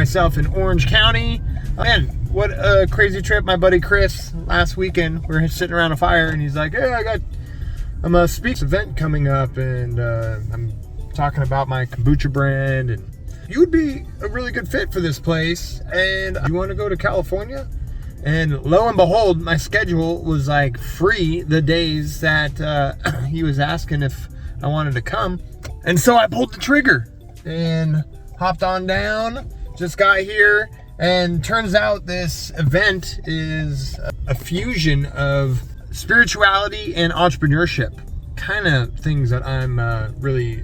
myself in Orange County. Man, what a crazy trip. My buddy Chris, last weekend, we were sitting around a fire and he's like, hey, I'm a speaks event coming up and I'm talking about my kombucha brand and you would be a really good fit for this place. And you want to go to California? And lo and behold, my schedule was like free the days that he was asking if I wanted to come. And so I pulled the trigger and hopped on down, just got here. And turns out this event is a fusion of spirituality and entrepreneurship, kind of things that I'm really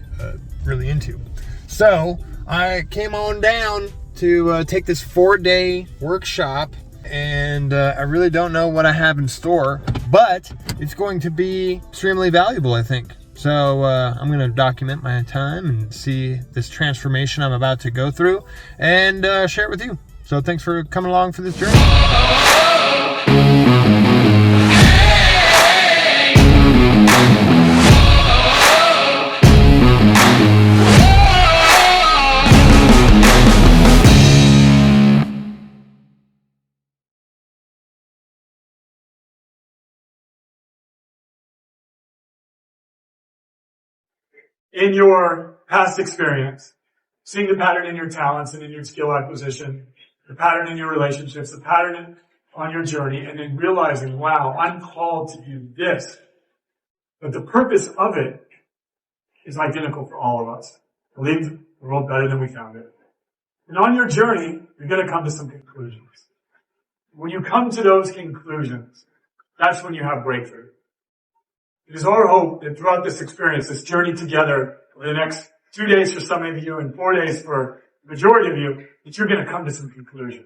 into. So I came on down to take this 4-day workshop, and I really don't know what I have in store, but it's going to be extremely valuable, I think. So I'm going to document my time and see this transformation I'm about to go through and share it with you. So thanks for coming along for this journey. In your past experience, seeing the pattern in your talents and in your skill acquisition, the pattern in your relationships, the pattern on your journey, and then realizing, wow, I'm called to do this. But the purpose of it is identical for all of us. To leave the world better than we found it. And on your journey, you're going to come to some conclusions. When you come to those conclusions, that's when you have breakthrough. It is our hope that throughout this experience, this journey together, over the next 2 days for some of you and 4 days for the majority of you, that you're going to come to some conclusion.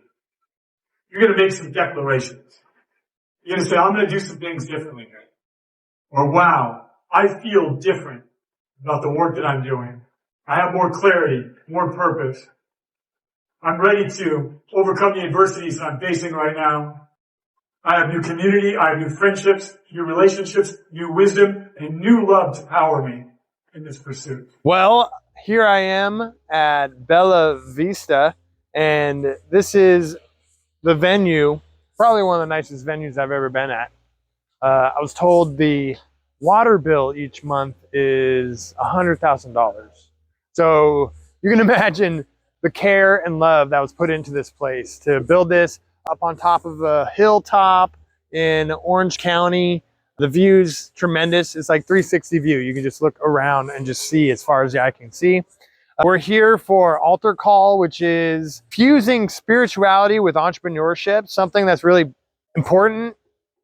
You're going to make some declarations. You're going to say, I'm going to do some things differently here. Or, wow, I feel different about the work that I'm doing. I have more clarity, more purpose. I'm ready to overcome the adversities that I'm facing right now. I have new community, I have new friendships, new relationships, new wisdom, and new love to power me in this pursuit. Well, here I am at Bella Vista, and this is the venue, probably one of the nicest venues I've ever been at. I was told the water bill each month is $100,000. So you can imagine the care and love that was put into this place to build this up on top of a hilltop in Orange County. The view's tremendous. It's like 360 view. You can just look around and just see as far as the eye can see. We're here for AltarCall, which is fusing spirituality with entrepreneurship, something that's really important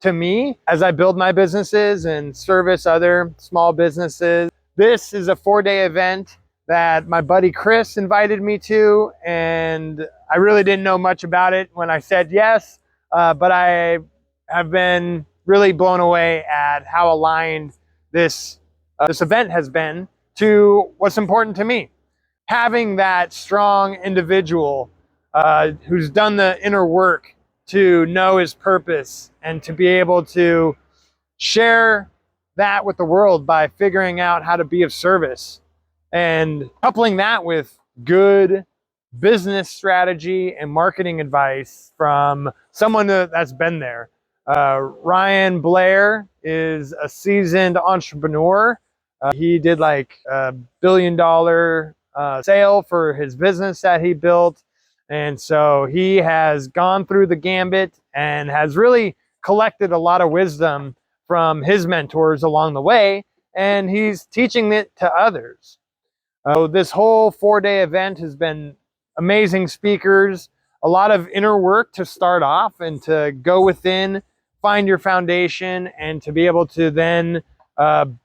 to me as I build my businesses and service other small businesses. This is a 4-day event that my buddy Chris invited me to, and I really didn't know much about it when I said yes, but I have been really blown away at how aligned this event has been to what's important to me. Having that strong individual who's done the inner work to know his purpose and to be able to share that with the world by figuring out how to be of service and coupling that with good business strategy and marketing advice from someone that's been there. Ryan Blair is a seasoned entrepreneur. He did like $1 billion sale for his business that he built. And so he has gone through the gambit and has really collected a lot of wisdom from his mentors along the way. And he's teaching it to others. This whole 4-day event has been amazing speakers, a lot of inner work to start off and to go within, find your foundation, and to be able to then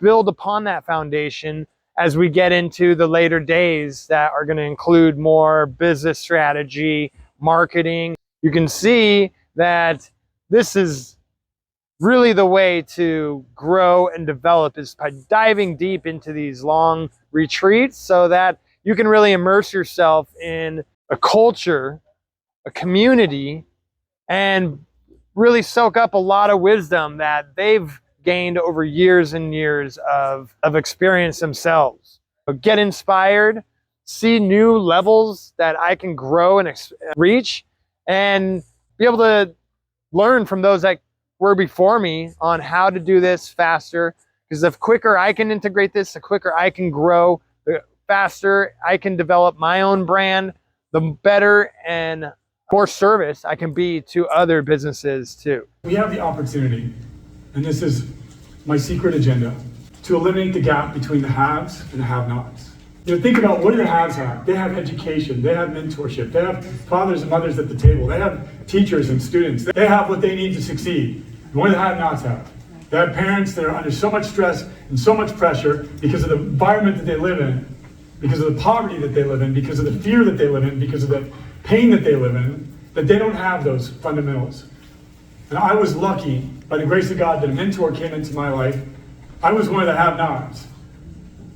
build upon that foundation as we get into the later days that are going to include more business strategy, marketing. You can see that this is really the way to grow and develop is by diving deep into these long retreats so that you can really immerse yourself in a culture, a community, and really soak up a lot of wisdom that they've gained over years and years of experience themselves. Get inspired see new levels that I can grow and reach, and be able to learn from those that were before me on how to do this faster. Because the quicker I can integrate this, the quicker I can grow, the faster I can develop my own brand, the better and more service I can be to other businesses too. We have the opportunity, and this is my secret agenda, to eliminate the gap between the haves and the have-nots. You know, think about what do the haves have? They have education, they have mentorship, they have fathers and mothers at the table, they have teachers and students, they have what they need to succeed. And what do the have-nots have? They have parents that are under so much stress and so much pressure because of the environment that they live in, because of the poverty that they live in, because of the fear that they live in, because of the pain that they live in, that they don't have those fundamentals. And I was lucky, by the grace of God, that a mentor came into my life. I was one of the have-nots.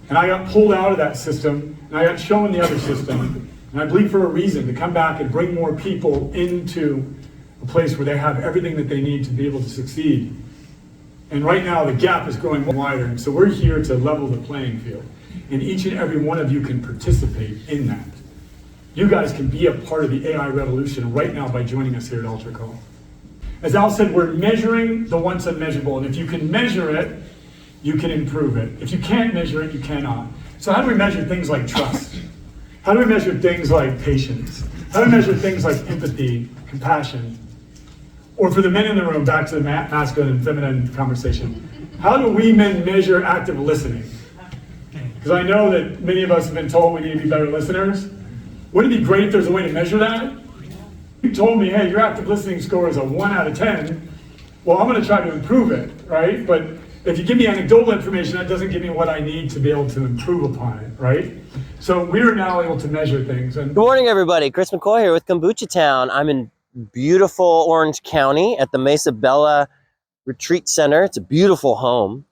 And I got pulled out of that system, and I got shown the other system. And I believe for a reason, to come back and bring more people into a place where they have everything that they need to be able to succeed. And right now, the gap is growing wider. And so we're here to level the playing field. And each and every one of you can participate in that. You guys can be a part of the AI revolution right now by joining us here at AltarCall. As Al said, we're measuring the once unmeasurable. And if you can measure it, you can improve it. If you can't measure it, you cannot. So how do we measure things like trust? How do we measure things like patience? How do we measure things like empathy, compassion? Or for the men in the room, back to the masculine and feminine conversation, how do we men measure active listening? Because I know that many of us have been told we need to be better listeners. Wouldn't it be great if there's a way to measure that? You told me, hey, your active listening score is a 1 out of 10. Well, I'm going to try to improve it, right? But if you give me anecdotal information, that doesn't give me what I need to be able to improve upon it, right? So we're now able to measure things. And good morning, everybody. Chris McCoy here with Kombucha Town. I'm in beautiful Orange County at the Mesa Bella Retreat Center. It's a beautiful home.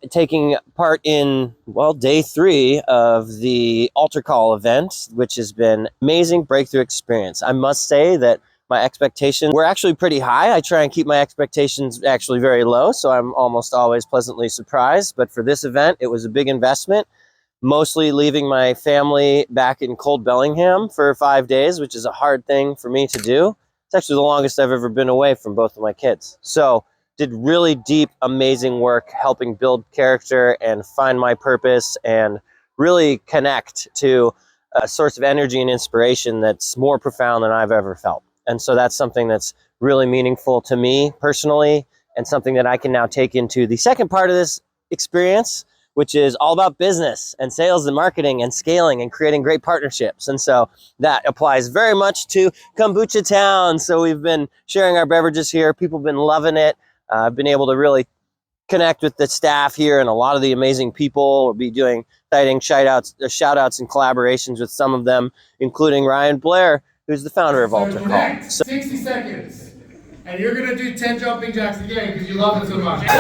Taking part in, well, day 3 of the AltarCall event, which has been amazing breakthrough experience. I must say that my expectations were actually pretty high. I try and keep my expectations actually very low, so I'm almost always pleasantly surprised. But for this event, it was a big investment, mostly leaving my family back in cold Bellingham for 5 days, which is a hard thing for me to do. It's actually the longest I've ever been away from both of my kids. So did really deep, amazing work helping build character and find my purpose and really connect to a source of energy and inspiration that's more profound than I've ever felt. And so that's something that's really meaningful to me personally, and something that I can now take into the second part of this experience, which is all about business and sales and marketing and scaling and creating great partnerships. And so that applies very much to Kombucha Town. So we've been sharing our beverages here. People have been loving it. I've been able to really connect with the staff here and a lot of the amazing people. We'll be doing exciting shout outs and collaborations with some of them, including Ryan Blair, who's the founder of AltarCall. So 60 seconds. And you're going to do 10 jumping jacks again because you love it so much. 1,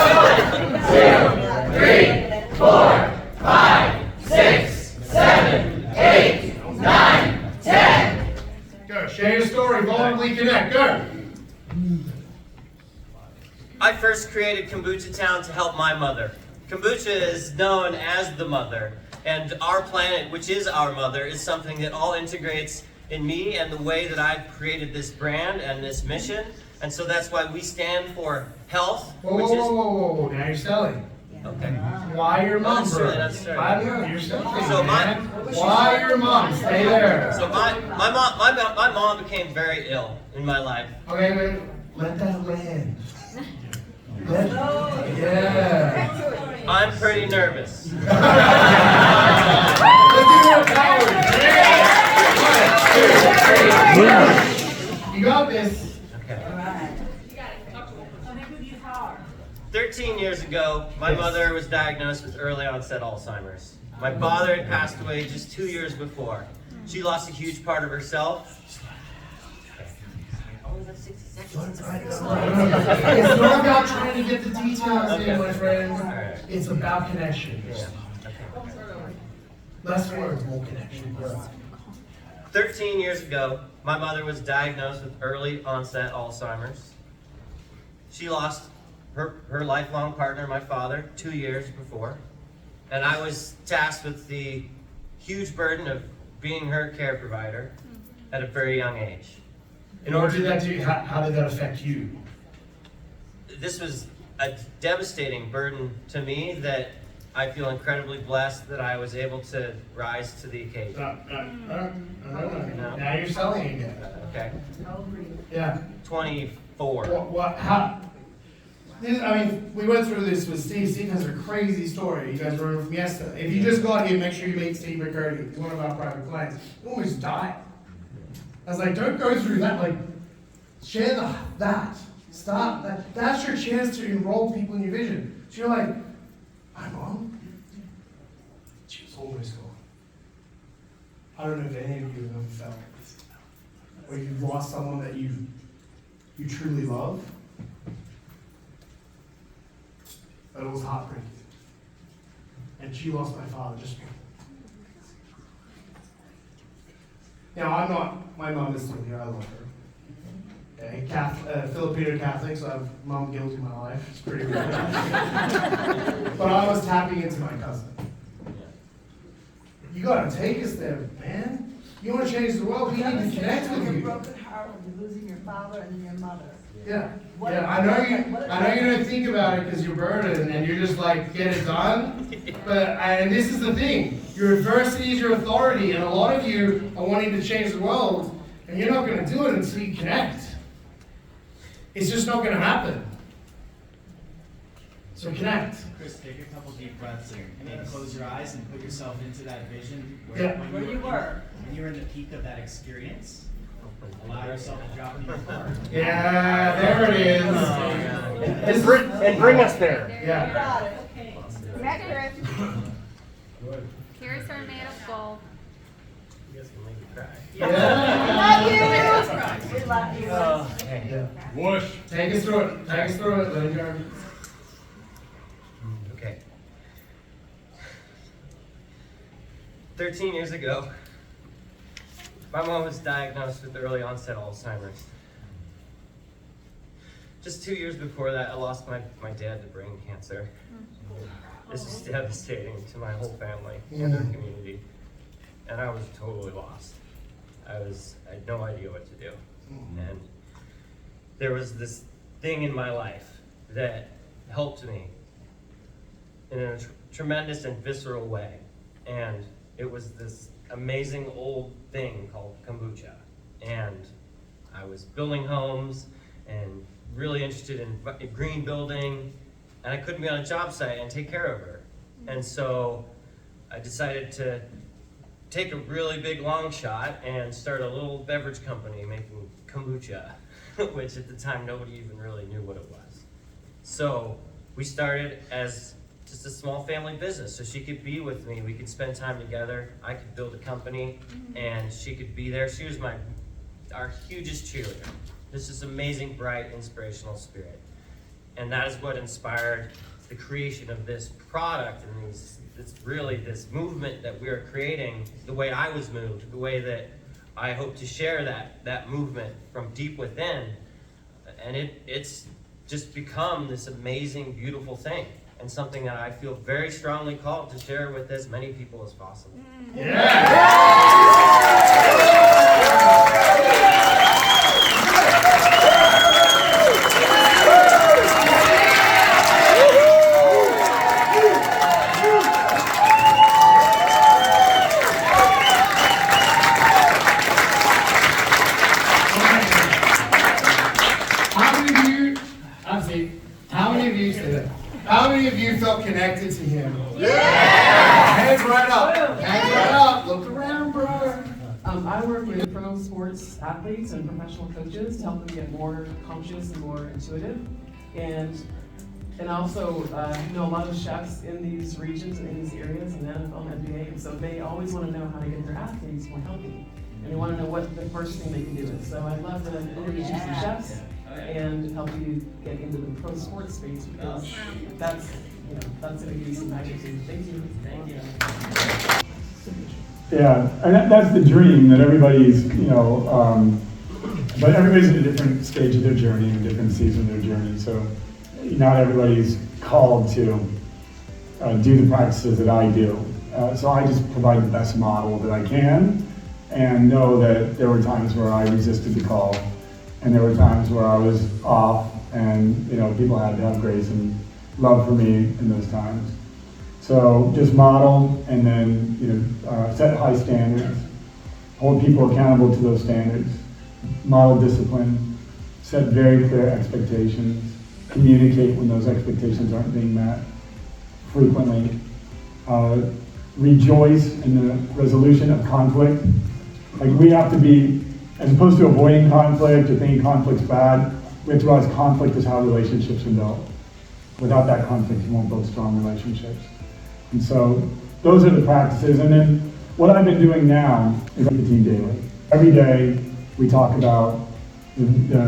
2, 3, 4, 5, 6, 7, 8, 9, 10. Go. Share your story. Vulnerably connect. Go. I first created Kombucha Town to help my mother. Kombucha is known as the mother, and our planet, which is our mother, is something that all integrates in me and the way that I've created this brand and this mission. And so that's why we stand for health, Whoa. Now you're selling. Okay. Why your mom, That's bro? true, that's true. You're selling, So man. Why your mom? Stay there. So my mom became very ill in my life. Okay, wait. Let that land. Yeah. I'm pretty nervous. Let's do more power. Yeah. You got this. Okay. 13 years ago, my mother was diagnosed with early onset Alzheimer's. My father had passed away just 2 years before. She lost a huge part of herself. It's not about trying to get the details in, my friend. It's about connection. Less words, more connection. 13 years ago, my mother was diagnosed with early onset Alzheimer's. She lost her lifelong partner, my father, 2 years before. And I was tasked with the huge burden of being her care provider at a very young age. What did that do? How did that affect you? This was a devastating burden to me that I feel incredibly blessed that I was able to rise to the occasion. No. Now you're selling again. Okay. Yeah. 24. How? I mean, we went through this with Steve. Steve has a crazy story. You guys remember from yesterday. If you just got here, make sure you meet Steve McCurdy, one of our private clients. He almost died. I was like, don't go through that. Like, share that. Stop. That's your chance to enroll people in your vision. So you're like, my mom? She was always gone. I don't know if any of you have ever felt where you've lost someone that you truly love. But it was heartbreaking. And she lost my father just before. Now, my mom is still here, I love her. Okay, Filipino Catholic, so I have mom guilt in my life. It's pretty weird. But I was tapping into my cousin. You gotta take us there, man. You wanna change the world, we need to connect with you. Broken heart of losing your father and your mother. Yeah, I know you don't think about it because you're burdened and you're just like, get it done. And this is the thing, your adversity is your authority, and a lot of you are wanting to change the world, and you're not going to do it until you connect. It's just not going to happen. So connect. Chris, take a couple deep breaths and maybe close your eyes and put yourself into that vision where you were. When you were in the peak of that experience. Allow yourself to drop into your car. Yeah, there it is. And bring us there. Yeah. You got it. Okay. Tears are made of gold. You guys can make me cry. Yeah. We love you. Yeah. Whoosh. Take us through it. Let it go. Okay. 13 years ago, my mom was diagnosed with early onset Alzheimer's. Just 2 years before that, I lost my dad to brain cancer. This was devastating to my whole family and our community. And I was totally lost. I had no idea what to do. And there was this thing in my life that helped me in a tremendous and visceral way. And it was this amazing old thing called kombucha. And I was building homes and really interested in green building, and I couldn't be on a job site and take care of her. And so I decided to take a really big long shot and start a little beverage company making kombucha, which at the time nobody even really knew what it was. So we started as just a small family business, so she could be with me, we could spend time together, I could build a company, and she could be there. She was our hugest cheerleader. This is amazing, bright, inspirational spirit. And that is what inspired the creation of this product and this movement that we are creating, the way I was moved, the way that I hope to share that movement from deep within. And it's just become this amazing, beautiful thing, and something that I feel very strongly called to share with as many people as possible. How many of you felt connected to him? Yeah! Hands right up. Hands right up. Look around, bro. I work with pro sports athletes and professional coaches to help them get more conscious and more intuitive. And also know a lot of chefs in these regions and in these areas, in the NFL and NBA, and so they always want to know how to get their athletes more healthy. And they want to know what the first thing they can do is. So I'd love to introduce you some chefs and help you get into the pro sports space, because that's going to be some magic too. Thank you. Thank you. Yeah, and that's the dream that everybody's, but everybody's in a different stage of their journey, in a different season of their journey. So not everybody's called to do the practices that I do. So I just provide the best model that I can, and know that there were times where I resisted the call, and there were times where I was off, and people had to have grace and love for me in those times. So just model, and then set high standards, hold people accountable to those standards, model discipline, set very clear expectations, communicate when those expectations aren't being met frequently, rejoice in the resolution of conflict. Like, we have to be, as opposed to avoiding conflict or thinking conflict's bad, we have to realize conflict is how relationships are built. Without that conflict, you won't build strong relationships. And so those are the practices. And then what I've been doing now is the team daily. Every day we talk about the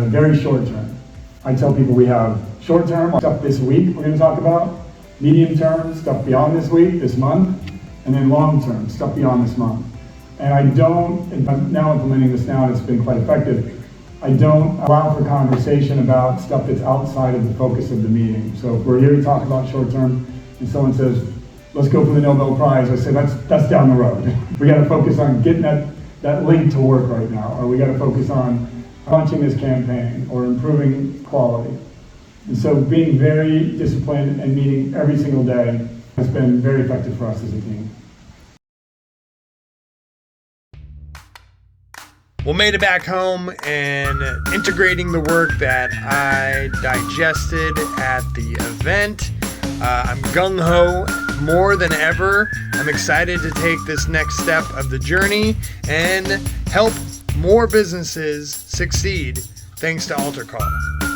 very short term. I tell people we have short term stuff this week we're going to talk about, medium term stuff beyond this week, this month, and then long term stuff beyond this month. And I'm now implementing this now, and it's been quite effective. I don't allow for conversation about stuff that's outside of the focus of the meeting. So if we're here to talk about short term and someone says, let's go for the Nobel Prize, I say that's down the road. We got to focus on getting that link to work right now, or we got to focus on launching this campaign or improving quality. And so being very disciplined and meeting every single day has been very effective for us as a team. Well, made it back home and integrating the work that I digested at the event. I'm gung-ho more than ever. I'm excited to take this next step of the journey and help more businesses succeed thanks to AltarCall.